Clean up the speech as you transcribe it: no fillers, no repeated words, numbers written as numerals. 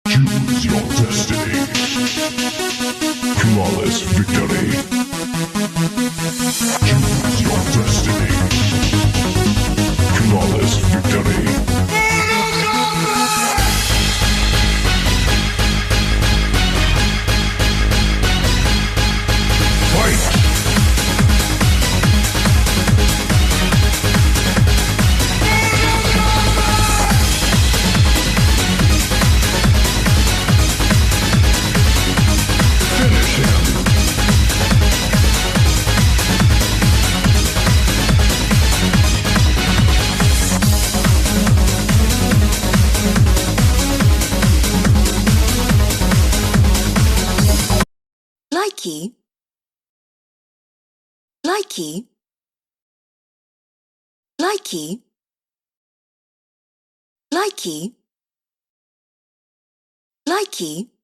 Choose your destiny. Flawless victory. Choose your destiny. Flawless victory. Fight! Likey, likey, likey, likey, likey.